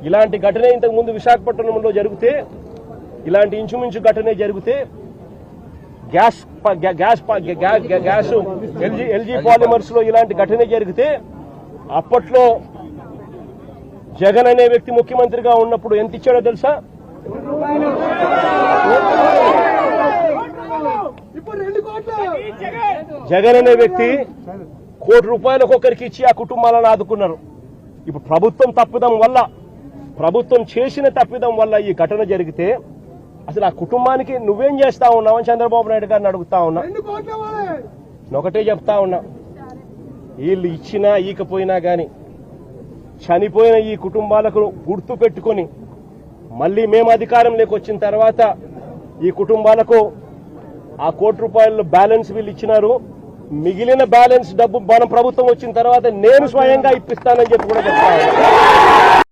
ఇలాంటి ఘటన ఇంతకు ముందు విశాఖపట్నంలో జరిగితే, ఇలాంటి ఇంచుమించు ఘటనే జరిగితే గ్యాస్ ఎల్జీ పాలిమర్స్ లో ఇలాంటి ఘటన జరిగితే అప్పట్లో జగన్ అనే వ్యక్తి ముఖ్యమంత్రిగా ఉన్నప్పుడు ఎంత ఇచ్చాడో తెలుసా? జగన్ అనే వ్యక్తి ₹1 కోటి ఒక్కొక్కరికి ఇచ్చి ఆ కుటుంబాలను ఆదుకున్నారు. ఇప్పుడు ప్రభుత్వం చేసిన తప్పిదం వల్ల ఈ ఘటన జరిగితే అసలు ఆ కుటుంబానికి నువ్వేం చేస్తా ఉన్నావని చంద్రబాబు నాయుడు గారిని అడుగుతా ఉన్నా. ఒకటే చెప్తా ఉన్నా, వీళ్ళు ఇచ్చినా ఈకపోయినా గాని చనిపోయిన ఈ కుటుంబాలకు గుర్తు పెట్టుకుని మళ్లీ మేము అధికారంలోకి వచ్చిన తర్వాత ఈ కుటుంబాలకు ఆ ₹1 కోటి బ్యాలెన్స్ వీళ్ళు ఇచ్చినారు. మిగిలిన బ్యాలెన్స్ డబ్బు మన ప్రభుత్వం వచ్చిన తర్వాత నేను స్వయంగా ఇప్పిస్తానని చెప్పి కూడా చెప్తా ఉన్నా.